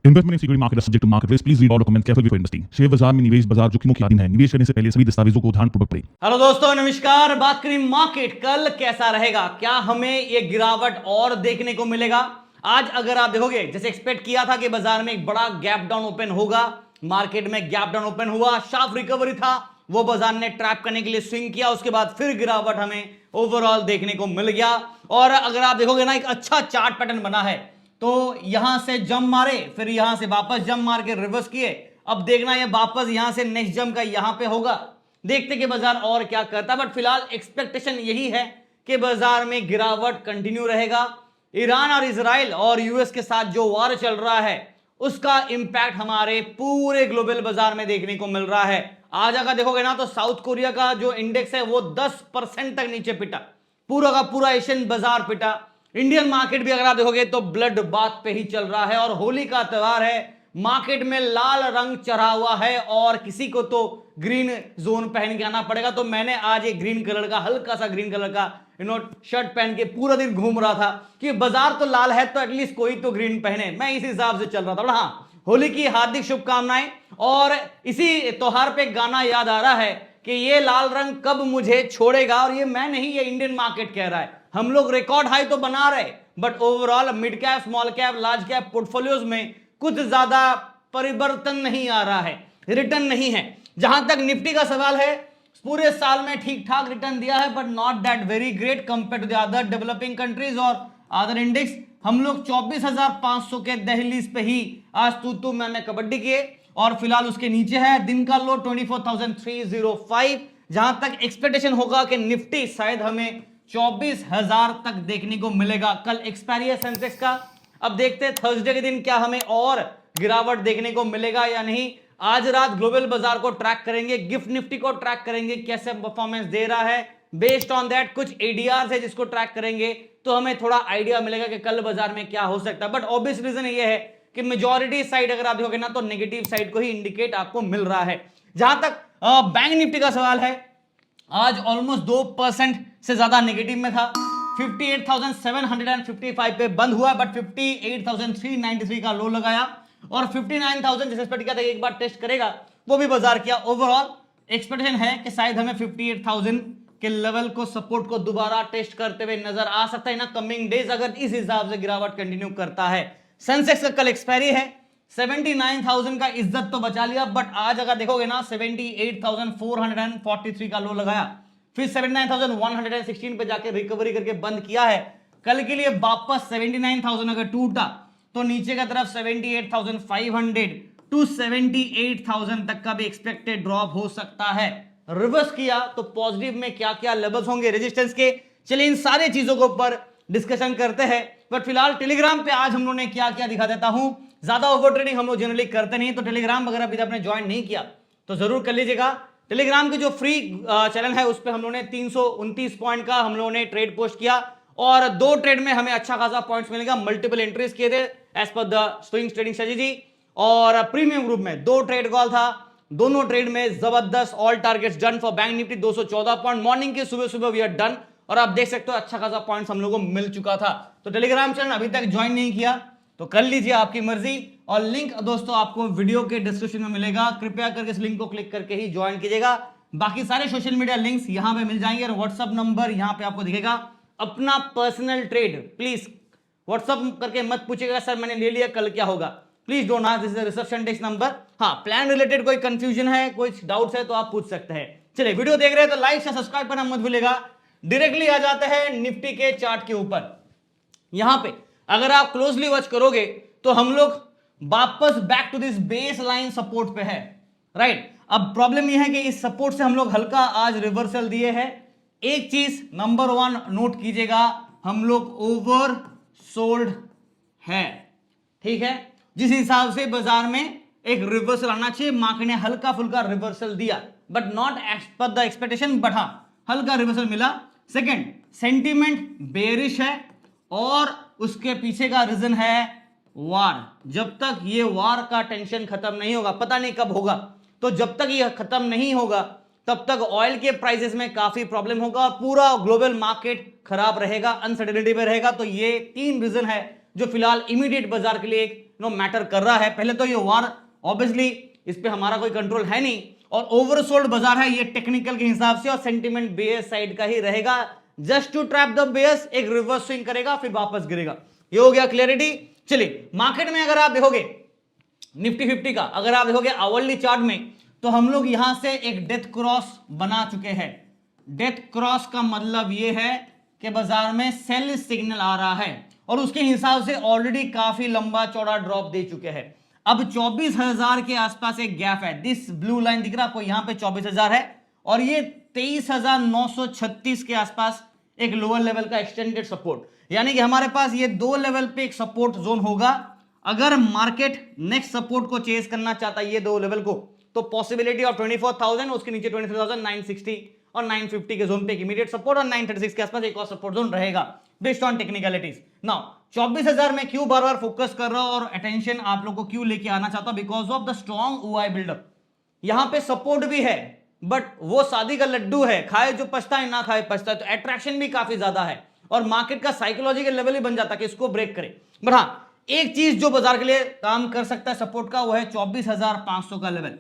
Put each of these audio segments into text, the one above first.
Investment in security market is subject to market risk. Please read all documents carefully before investing. Share बाजार में निवेश बाजार जोखिमों के अधीन है। निवेश करने से पहले सभी दस्तावेजों को ध्यानपूर्वक पढ़ें। हेलो दोस्तों, नमस्कार। बात करें मार्केट कल कैसा रहेगा, क्या हमें ये गिरावट और देखने को मिलेगा? आज अगर आप देखोगे, जैसे एक्सपेक्ट किया था कि बाजार में एक बड़ा गैप डाउन ओपन होगा, मार्केट में गैप डाउन ओपन हुआ, शार्प रिकवरी था, वो बाजार ने ट्रैप करने के लिए स्विंग किया, उसके बाद फिर गिरावट हमें ओवरऑल देखने को मिल गया। और अगर आप देखोगे ना, एक अच्छा चार्ट पैटर्न बना है, तो यहां से जंप मारे, फिर यहां से वापस जंप मार के रिवर्स किए। अब देखना ये वापस यहां से नेक्स्ट जंप का यहां पे होगा, देखते कि बाजार और क्या करता है। बट फिलहाल एक्सपेक्टेशन यही है कि बाजार में गिरावट कंटिन्यू रहेगा। ईरान और इजराइल और यूएस के साथ जो वार चल रहा है, उसका इंपैक्ट हमारे पूरे ग्लोबल बाजार में देखने को मिल रहा है। आज अगर देखोगे ना, तो साउथ कोरिया का जो इंडेक्स है वो 10% तक नीचे पिटा, पूरा का पूरा एशियन बाजार पिटा। इंडियन मार्केट भी अगर आप देखोगे तो ब्लड बाथ पे ही चल रहा है, और होली का त्योहार है, मार्केट में लाल रंग चढ़ा हुआ है, और किसी को तो ग्रीन जोन पहन के आना पड़ेगा। तो मैंने आज एक ग्रीन कलर का, हल्का सा ग्रीन कलर का शर्ट पहन के पूरा दिन घूम रहा था कि बाजार तो लाल है तो एटलीस्ट कोई तो ग्रीन पहने। मैं इस हिसाब से चल रहा था। हाँ, होली की हार्दिक शुभकामनाएं। और इसी त्योहार पे गाना याद आ रहा है कि ये लाल रंग कब मुझे छोड़ेगा, और ये मैं नहीं, ये इंडियन मार्केट कह रहा है। हम लोग रिकॉर्ड हाई तो बना रहे, but overall mid cap, small cap, large cap portfolios में कुछ ज्यादा परिवर्तन नहीं आ रहा है, रिटर्न नहीं है। जहां तक निफ्टी का सवाल है, पूरे साल में ठीक ठाक रिटर्न दिया है, but not that very great compare to the other developing countries और अदर इंडेक्स। हम लोग 24,500 के दहलीज पे ही आज तू मैं कबड्डी किए, और फिलहाल उसके नीचे है। दिन का लो 24,305। जहां तक एक्सपेक्टेशन होगा कि निफ्टी शायद हमें 24,000 तक देखने को मिलेगा। कल एक्सपायरी है सेंसेक्स का, अब देखते हैं थर्सडे के दिन क्या हमें और गिरावट देखने को मिलेगा या नहीं। आज रात ग्लोबल बाजार को ट्रैक करेंगे, गिफ्ट निफ्टी को ट्रैक करेंगे, कैसे परफॉर्मेंस दे रहा है। बेस्ड ऑन दैट कुछ एडीआर है जिसको ट्रैक करेंगे, तो हमें थोड़ा आइडिया मिलेगा कि कल बाजार में क्या हो सकता है। बट ऑब्वियस रीजन ये है कि मेजॉरिटी साइड अगर आप देखोगे ना, तो नेगेटिव साइड को ही इंडिकेट आपको मिल रहा है। जहां तक बैंक निफ्टी का सवाल है, आज ऑलमोस्ट 2% से ज्यादा नेगेटिव में था। 58,755 पे बंद हुआ, बट 58,393 का लो लगाया, और 59,000 जिस एक्सपेक्ट किया था एक बार टेस्ट करेगा, वो भी बाजार किया। ओवरऑल एक्सपेक्टेशन है कि शायद हमें 58,000 के लेवल को, सपोर्ट को दोबारा टेस्ट करते हुए नजर आ सकता है ना कमिंग डेज, अगर इस हिसाब से गिरावट कंटिन्यू करता है। सेंसेक्स का कल एक्सपायरी है, 79,000 का इज्जत तो बचा लिया, बट आज अगर देखोगे ना 78,443 का लो लगाया, फिर 79,116 पे जाके रिकवरी करके बंद किया है। कल के लिए वापस 79,000 अगर टूटा तो नीचे का तरफ 78,500 टू 78,000 तक का भी एक्सपेक्टेड ड्रॉप हो सकता है। रिवर्स किया तो पॉजिटिव में क्या क्या लेवल्स होंगे रेजिस्टेंस के, चलिए इन सारी चीजों के ऊपर डिस्कशन करते हैं। बट फिलहाल टेलीग्राम पे आज हम लोगों ने क्या क्या दिखा देता हूं। ज्यादा ओवर ट्रेडिंग हम लोग जनरली करते नहीं, तो टेलीग्राम अगर अभी आपने ज्वाइन नहीं किया तो जरूर कर लीजिएगा। टेलीग्राम के जो फ्री चैनल है उस पर हम लोगों ने 329 पॉइंट का हम लोगों ने ट्रेड पोस्ट किया, और 2 ट्रेड में हमें अच्छा खासा पॉइंट्स मिलेगा। मल्टीपल एंट्रीज किए थे as per the swing trading strategy, और प्रीमियम ग्रुप में 2 ट्रेड कॉल था, दोनों ट्रेड में जबरदस्त all targets done for Bank Nifty 214 point. Morning के सुबह सुबह वी आर डन, और आप देख सकते हो अच्छा खासा पॉइंट्स हम लोगों को मिल चुका था। तो टेलीग्राम चैनल अभी तक ज्वाइन नहीं किया तो कर लीजिए, आपकी मर्जी। और लिंक दोस्तों आपको वीडियो के डिस्क्रिप्शन में मिलेगा, कृपया करके इस लिंक को क्लिक करके ही ज्वाइन कीजिएगा। बाकी सारे सोशल मीडिया लिंक्स यहां पे मिल जाएंगे, और व्हाट्सअप नंबर यहां पे आपको दिखेगा। अपना पर्सनल ट्रेड प्लीज व्हाट्सअप करके मत पूछिएगा सर मैंने ले लिया कल क्या होगा, please don't ask, this is reception desk number. हाँ, प्लान रिलेटेड कोई कंफ्यूजन है, कोई डाउट्स है तो आप पूछ सकते हैं। चलिए, वीडियो देख रहे हैं तो लाइक से सब्सक्राइब करना मत भूलिएगा। डायरेक्टली आ जाते हैं निफ्टी के चार्ट के ऊपर। यहां पे अगर आप क्लोजली वॉच करोगे तो हम लोग वापस back to this base line support पे है, राइट। अब प्रॉब्लम यह है कि इस सपोर्ट से हम लोग हल्का आज रिवर्सल दिए हैं। एक चीज नंबर 1 नोट कीजिएगा, हम लोग ओवर सोल्ड है, ठीक है। जिस हिसाब से बाजार में एक रिवर्सल आना चाहिए, मार्केट ने हल्का फुल्का रिवर्सल दिया, but not as per the expectation, but हाँ हल्का रिवर्सल मिला। सेकंड, सेंटीमेंट बेरिश है, और उसके पीछे का रीजन है वार। जब तक ये वार का टेंशन खत्म नहीं होगा, पता नहीं कब होगा, तो जब तक ये खत्म नहीं होगा तब तक ऑयल के प्राइसेस में काफी प्रॉब्लम होगा, और पूरा ग्लोबल मार्केट खराब रहेगा, अनसर्टेनिटी में रहेगा। तो ये 3 रीजन है जो फिलहाल इमीडिएट बाजार के लिए एक मैटर कर रहा है। पहले तो ये वार ऑब्वियसली इस पे हमारा कोई कंट्रोल है नहीं, और ओवरसोल्ड बाजार है ये टेक्निकल के हिसाब से, और सेंटीमेंट बेयर्स साइड का ही रहेगा। Just to trap the bears एक रिवर्स स्विंग करेगा, फिर वापस गिरेगा। ये हो गया क्लियरिटी। चलिए मार्केट में अगर आप देखोगे निफ्टी 50 का, अगर आप देखोगे आवरली चार्ट में, तो हम लोग यहां से एक डेथ क्रॉस बना चुके हैं। डेथ क्रॉस का मतलब यह है कि बाजार में सेल सिग्नल आ रहा है, और उसके हिसाब से ऑलरेडी काफी लंबा चौड़ा ड्रॉप दे चुके हैं। अब 24,000 के आसपास एक गैप है। दिस ब्लू लाइन दिख रहा है आपको, यहां पे 24,000 है, और ये 23,936 के आसपास एक लोअर लेवल का एक्सटेंडेड सपोर्ट, यानी कि हमारे पास ये दो लेवल पे एक सपोर्ट जोन होगा। अगर मार्केट नेक्स्ट सपोर्ट को चेस करना चाहता है ये दो लेवल को, तो पॉसिबिलिटी ऑफ 24,000, उसके नीचे 23,960 और 950 के जोन पे एक इमीडिएट सपोर्ट, और 936 के आसपास एक और सपोर्ट जोन रहेगा बेस्ड ऑन टेक्निकलिटीज। नाउ 24,000 में क्यों बार बार फोकस कर रहा हूं और अटेंशन आप लोग को क्यों लेके आना चाहता हूं, because of the strong OI buildup. यहां पे सपोर्ट भी है, बट वो शादी का लड्डू है, खाए जो पछता है ना खाए पछता है, तो अट्रैक्शन भी काफी ज्यादा है, और मार्केट का साइकोलॉजिकल लेवल ही बन जाता है कि इसको ब्रेक करे। बट हाँ, एक चीज जो बाजार के लिए काम कर सकता है सपोर्ट का, वो है 24,500 का लेवल।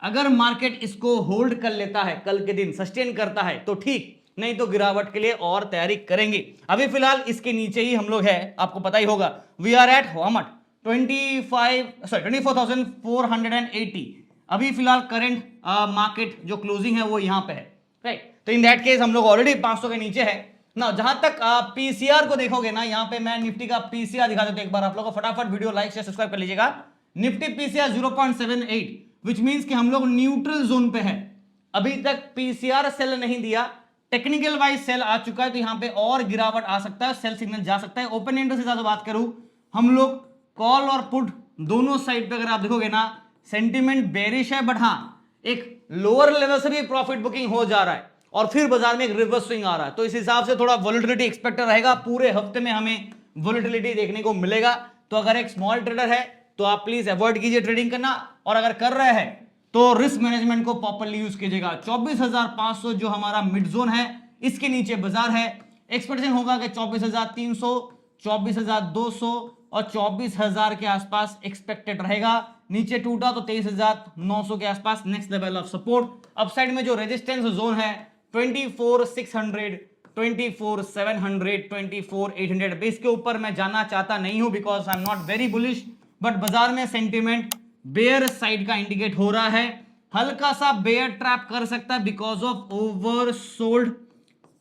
अगर मार्केट इसको होल्ड कर लेता है, कल के दिन सस्टेन करता है तो ठीक, नहीं तो गिरावट के लिए और तैयारी करेंगे। अभी फिलहाल इसके नीचे ही हम लोग है, आपको पता ही होगा, we are at how much 24,480। अभी फिलहाल करंट मार्केट जो क्लोजिंग है वो यहां पे है, राइट। तो इन दैट केस हम लोग ऑलरेडी 500 के नीचे है ना। जहां तक पीसीआर को देखोगे ना, यहां पे मैं निफ्टी का पीसीआर दिखा देता हूं एक बार आप लोगों को, फटाफट वीडियो लाइक शेयर सब्सक्राइब कर लीजिएगा। निफ्टी पीसीआर 0.78, विच मींस कि हम लोग न्यूट्रल जोन पे है। अभी तक पीसीआर सेल नहीं दिया, टेक्निकल वाइज सेल आ चुका है, तो यहां पे और गिरावट आ सकता है, सेल सिग्नल जा सकता है। ओपन इंटरेस्ट से ज्यादा बात करूं, हम लोग कॉल और पुट दोनों साइड पे अगर आप देखोगे ना, सेंटीमेंट बेरिश है, बट हाँ एक लोअर लेवल से भी प्रॉफिट बुकिंग हो जा रहा है, और फिर बाजार में एक रिवर्स स्विंग आ रहा है। तो इस हिसाब से थोड़ा वोलेटिलिटी एक्सपेक्ट रहेगा, पूरे हफ्ते में हमें वोलेटिलिटी देखने को मिलेगा। तो अगर एक स्मॉल ट्रेडर है तो आप प्लीज अवॉइड कीजिए ट्रेडिंग करना, और अगर कर रहे हैं तो रिस्क मैनेजमेंट को प्रॉपर्ली यूज कीजिएगा। 24,500 जो हमारा मिड जोन है, इसके नीचे बाजार है। एक्सपेक्टेशन होगा कि 24,300, 24,200 और 24,000 के आसपास एक्सपेक्टेड रहेगा। नीचे टूटा तो 23,900 के आसपास next level of support. Upside में जो रेजिस्टेंस जोन है 24,600, 24,700, 24,800, बेस के ऊपर मैं जाना चाहता नहीं हूं, because I am not very bullish. But बाजार में सेंटीमेंट बेयर साइड का इंडिकेट हो रहा है, हल्का सा बेयर ट्रैप कर सकता है because of oversold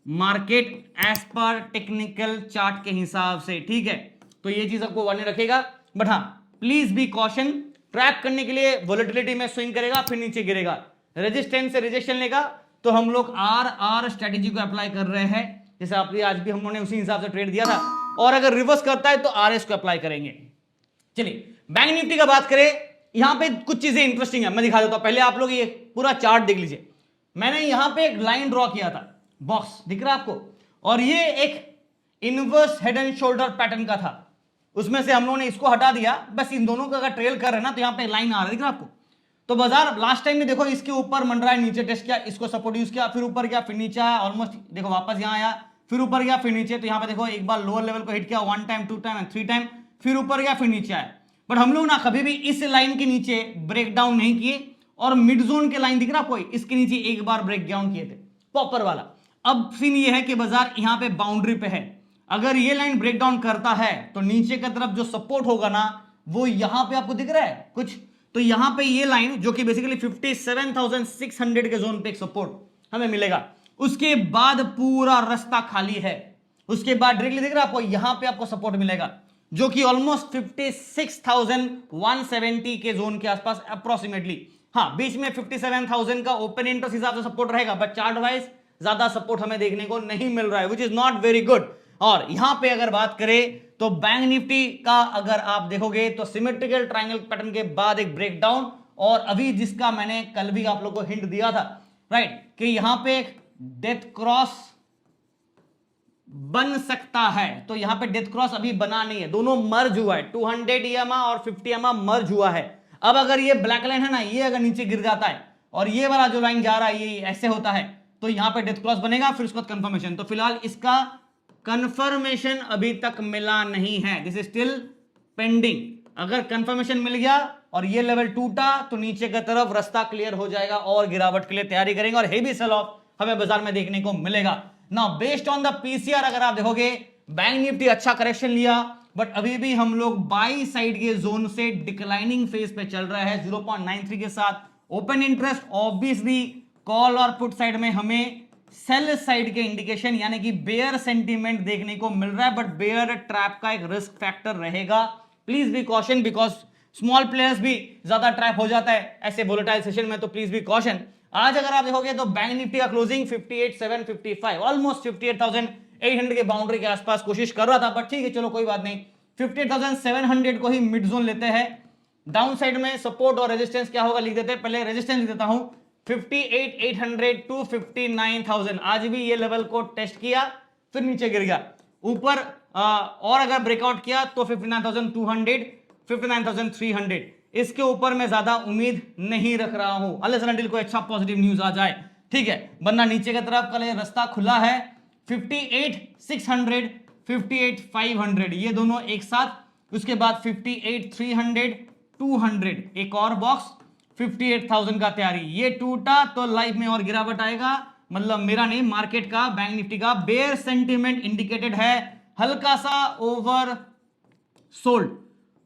market as per technical chart के हिसाब से, ठीक है। तो ये चीज आपको ध्यान रखेगा। बट हाँ, प्लीज बी कॉशन, ट्रैप करने के लिए वोलेटिलिटी में स्विंग करेगा, फिर नीचे गिरेगा, रेजिस्टेंस से रिजेक्शन लेगा, तो हम लोग आर स्ट्रेटेजी को अप्लाई कर रहे हैं, जैसे आप आज भी हम लोगों ने उसी हिसाब से ट्रेड दिया था, और अगर रिवर्स करता है तो आरएस को अप्लाई करेंगे। चलिए बैंक निफ्टी का बात करें, यहां पे कुछ चीजें इंटरेस्टिंग है, मैं दिखा देता हूं। पहले आप लोग ये पूरा चार्ट देख लीजिए। मैंने यहां पे एक लाइन ड्रॉ किया था, बॉक्स दिख रहा है आपको, और ये एक inverse head and shoulder pattern का था। उसमें से हम लोगों ने इसको हटा दिया, बस इन दोनों का अगर ट्रेल कर रहे हैं ना, तो यहां पे लाइन आ रहा है, दिख रहा है आपको। तो बाजार लास्ट टाइम में देखो इसके ऊपर मंडरा है, नीचे टेस्ट किया, इसको सपोर्ट यूज किया, फिर ऊपर गया, फिर नीचे आया, ऑलमोस्ट देखो वापस यहां आया, फिर ऊपर गया, फिर नीचे। तो यहां पे देखो एक बार लोअर लेवल को हिट किया, 1 टाइम, 2 टाइम एंड 3 टाइम, फिर ऊपर गया, फिर नीचे आया। बट हम लोग ना कभी भी इस लाइन के नीचे ब्रेक डाउन नहीं किए, और मिड जोन के लाइन दिख रहा कोई, इसके नीचे एक बार ब्रेक डाउन किए थे पॉपर वाला। अब सीन ये है कि बाजार यहां पे बाउंड्री पे है, अगर ये लाइन ब्रेक डाउन करता है तो नीचे की तरफ जो सपोर्ट होगा ना, वो यहां पे आपको दिख रहा है कुछ, तो यहां पे ये लाइन जो कि बेसिकली 57,600 के जोन पे एक सपोर्ट हमें मिलेगा। उसके बाद पूरा रास्ता खाली है, उसके बाद डायरेक्टली दिख रहा है आपको, यहां पे आपको सपोर्ट मिलेगा जो कि ऑलमोस्ट 56,170 के जोन के आसपास अप्रोक्सीमेटली। हाँ, बीच में 57,000 का ओपन इंटरेस्ट हिसाब से सपोर्ट रहेगा, बट चार्ट वाइज ज्यादा सपोर्ट हमें देखने को नहीं मिल रहा है, which is not very good. और यहां पे अगर बात करें तो बैंक निफ्टी का अगर आप देखोगे तो सिमेट्रिकल ट्रायंगल पैटर्न के बाद एक ब्रेकडाउन, और अभी जिसका मैंने कल भी आप लोगों को हिंट दिया था, राइट, कि यहां पे एक डेथ क्रॉस बन सकता है। तो यहां पे डेथ क्रॉस अभी बना नहीं है, दोनों मर्ज हुआ है, 200 EMA और 50 EMA मर्ज हुआ है। अब अगर ये ब्लैक लाइन है ना, ये अगर नीचे गिर जाता है और ये वाला जो लाइन जा रहा है ये ऐसे होता है, तो यहां पे डेथ क्रॉस बनेगा, फिर उसके बाद कंफर्मेशन। तो फिलहाल इसका कंफर्मेशन अभी तक मिला नहीं है, दिस इज स्टिल पेंडिंग। अगर कंफर्मेशन मिल गया और ये लेवल टूटा तो नीचे की तरफ रास्ता क्लियर हो जाएगा और गिरावट के लिए तैयारी करेंगे और हेवी सेल ऑफ हमें बाजार में देखने को मिलेगा। Now based on the PCR अगर आप देखोगे बैंक निफ्टी अच्छा करेक्शन लिया बट अभी भी हम लोग बाई साइड के जोन से डिक्लाइनिंग फेज पे चल रहा है 0.93 के साथ। ओपन इंटरेस्ट ऑब्वियसली कॉल और पुट साइड में हमें सेल साइड के इंडिकेशन यानी कि बेयर सेंटीमेंट देखने को मिल रहा है बट बेयर ट्रैप का एक रिस्क फैक्टर रहेगा। Please be caution because small players भी ज्यादा ट्रैप हो जाता है ऐसे वोलेटाइल सेशन में, तो प्लीज बी कॉशन। आज अगर आप देखोगे तो बैंक निफ्टी का क्लोजिंग 58,755 ऑलमोस्ट 58,800 के बाउंड्री के आसपास कोशिश कर रहा था बट ठीक है चलो कोई बात नहीं। 58,700 को ही मिड जोन लेते हैं। डाउन साइड में सपोर्ट और रेजिस्टेंस क्या होगा लिख देते हैं, पहले रेजिस्टेंस लिख देता हूं 58,800 टू 59,000। आज भी ये लेवल को टेस्ट किया फिर नीचे गिर गया ऊपर और अगर ब्रेकआउट किया तो 59,200 59,300 इसके ऊपर मैं ज्यादा उम्मीद नहीं रख रहा हूं अनलेस अनटिल कोई अच्छा पॉजिटिव न्यूज आ जाए, ठीक है। वरना नीचे की तरफ कल रास्ता खुला है 58,600 58,500 ये दोनों एक साथ, उसके बाद 58,300 200 एक और बॉक्स 58,000 का तैयारी। ये टूटा तो लाइफ में और गिरावट आएगा, मतलब मेरा नहीं मार्केट का बैंक निफ्टी का बेयर सेंटीमेंट इंडिकेटेड है, हल्का सा ओवर सोल्ड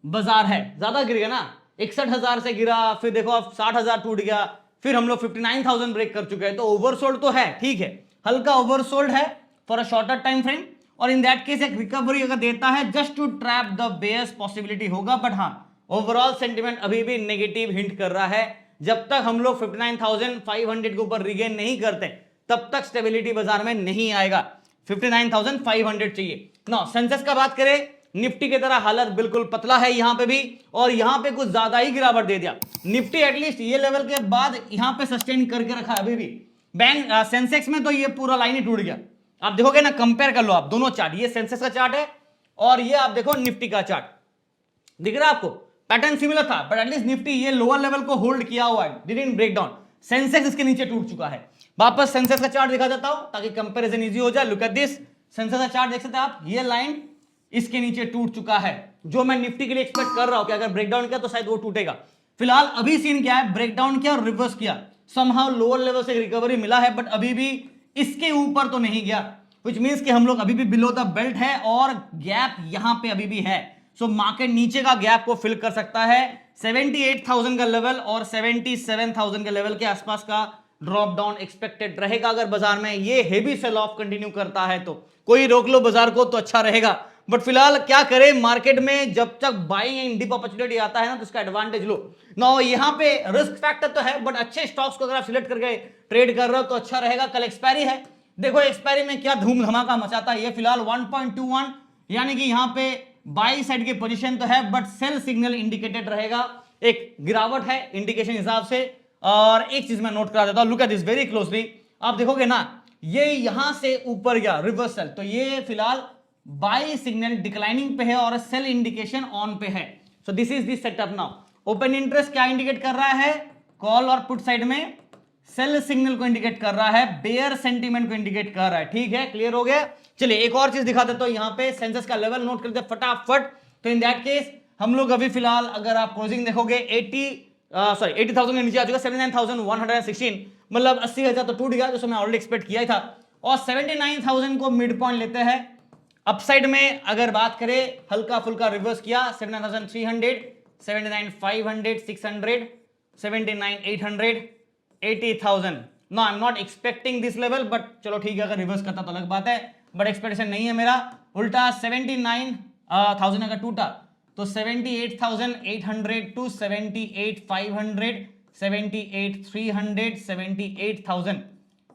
बाजार है, ज्यादा गिर गया ना 61,000 से गिरा फिर देखो अब 60,000 टूट गया फिर हम लोग 59,000 ब्रेक कर चुके हैं तो ओवरसोल्ड तो है, ठीक है हल्का ओवरसोल्ड है for a shorter time frame और इन दैट केस एक रिकवरी अगर देता है just to trap the bears possibility होगा बट हाँ ओवरऑल सेंटीमेंट अभी भी नेगेटिव हिंट कर रहा है। जब तक हम लोग 59,500 के ऊपर रिगेन नहीं करते तब तक स्टेबिलिटी बाजार में नहीं आएगा। 59,500 चाहिए ना। सेंसेक्स का बात करें निफ्टी की तरह हालत बिल्कुल पतला है यहां पे भी और यहां पे कुछ ज्यादा ही गिरावट दे दिया। निफ्टी एटलीस्ट ये लेवल के बाद यहां पे सस्टेन करके रखा है अभी भी। बैंक सेंसेक्स में तो ये पूरा लाइन ही टूट गया। आप देखोगे ना कंपेयर कर लो आप दोनों चार्ट, ये सेंसेक्स का चार्ट है और ये आप देखो निफ्टी का चार्ट, दिख रहा है आपको पैटर्न सिमिलर था बट एटलीस्ट निफ्टी ये लोअर लेवल को होल्ड किया हुआ है, डिडंट ब्रेक डाउन। सेंसेक्स इसके नीचे टूट चुका है। वापस सेंसेक्स का चार्ट दिखा देता हूं ताकि कंपैरिजन इजी हो जाए। लुक एट दिस, सेंसेक्स का चार्ट देख सकते हैं आप, ये लाइन इसके नीचे टूट चुका है जो मैं निफ्टी के लिए एक्सपेक्ट कर रहा हूं कि अगर ब्रेकडाउन किया तो शायद वो टूटेगा। फिलहाल अभी सीन क्या है, ब्रेकडाउन किया और रिवर्स किया, समहाउ लोअर लेवल से रिकवरी मिला है बट अभी भी इसके ऊपर तो नहीं गया, व्हिच मींस कि हम लोग अभी भी बिलो द बेल्ट है और गैप यहां पे अभी भी है। सो मार्केट नीचे का गैप को फिल कर सकता है 78,000 का लेवल और 77,000 के लेवल के आसपास का ड्रॉप डाउन एक्सपेक्टेड रहेगा अगर बाजार में ये हेवी सेल ऑफ कंटिन्यू करता है तो। कोई रोक लो बाजार को तो अच्छा रहेगा बट फिलहाल क्या करें मार्केट में जब तक बाइंग एंड डिप अपॉर्चुनिटी आता है ना तो इसका एडवांटेज लो ना। यहां पे रिस्क फैक्टर तो है बट अच्छे स्टॉक्स को अगर आप सिलेक्ट करके ट्रेड कर रहे हो तो अच्छा रहेगा। कल एक्सपायरी है, देखो एक्सपायरी में क्या धूम धमाका मचाता है। ये फिलहाल 1.21 यानी कि यहां पे बाई साइड की पोजीशन तो है बट सेल सिग्नल इंडिकेटेड रहेगा, एक गिरावट है इंडिकेशन हिसाब से। और एक चीज मैं नोट करा देता हूं, look at this very closely, आप देखोगे ना ये यहां से ऊपर गया रिवर्सल तो ये फिलहाल बाई सिग्नल डिक्लाइनिंग पे है और सेल इंडिकेशन ऑन पे है। So this is the setup now. Open interest क्या इंडिकेट कर रहा है, कॉल और पुट साइड में सेल सिग्नल को इंडिकेट कर रहा है, बेयर सेंटीमेंट को इंडिकेट कर रहा है, ठीक है क्लियर हो गया। चलिए एक और चीज दिखा देता हूं, यहां पे सेंसेक्स का लेवल नोट कर लेते फटाफट। तो इन दैट केस हम लोग अभी फिलहाल अगर आप क्लोजिंग देखोगे 80,000 के नीचे आ चुका, 79,116 मतलब 80,000 तो टूट गया जैसे मैं ऑलरेडी एक्सपेक्ट किया ही था और 79,000 को मिड पॉइंट लेते हैं। अपसाइड में अगर बात करें हल्का फुल्का रिवर्स किया 79,300 79,500 600 79,800 80,000। No I am not expecting this level but चलो ठीक है अगर रिवर्स करता तो अलग बात है बट एक्सपेक्टेशन नहीं है मेरा। उल्टा 79,000 अगर टूटा तो 78,800 टू 78,500 78,300 78,000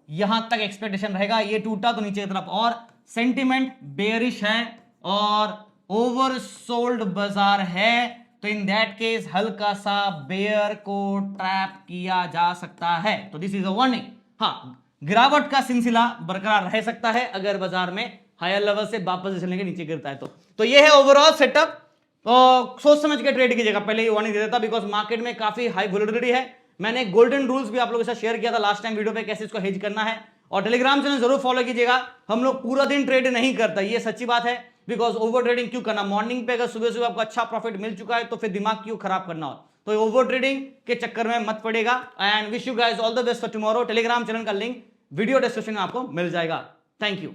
यहां तक एक्सपेक्टेशन रहेगा। ये टूटा तो नीचे की तरफ और सेंटिमेंट बेयरिश है और ओवरसोल्ड बाजार है तो इन दैट केस हल्का सा बेयर को ट्रैप किया जा सकता है। तो दिस इज अ वार्निंग। हाँ गिरावट का सिलसिला बरकरार रह सकता है अगर बाजार में हायर लेवल से वापस चलने के नीचे गिरता है तो ये है ओवरऑल सेटअप। तो सोच समझ के ट्रेड कीजिएगा, पहले ही वार्निंग दे देता बिकॉज मार्केट में काफी हाई वोलेटिलिटी है। मैंने गोल्डन रूल्स भी आप लोगों के साथ शेयर किया था लास्ट टाइम वीडियो पे कैसे इसको हेज करना है और टेलीग्राम चैनल जरूर फॉलो कीजिएगा। हम लोग पूरा दिन ट्रेड नहीं करता, ये सच्ची बात है बिकॉज ओवर ट्रेडिंग क्यों करना? मॉर्निंग पे अगर सुबह सुबह आपको अच्छा प्रॉफिट मिल चुका है तो फिर दिमाग क्यों खराब करना हो? तो ओवर ट्रेडिंग के चक्कर में मत पड़ेगा। And wish you guys all the best for tomorrow. Telegram channel का लिंक वीडियो डिस्क्रिप्शन में आपको मिल जाएगा। Thank you.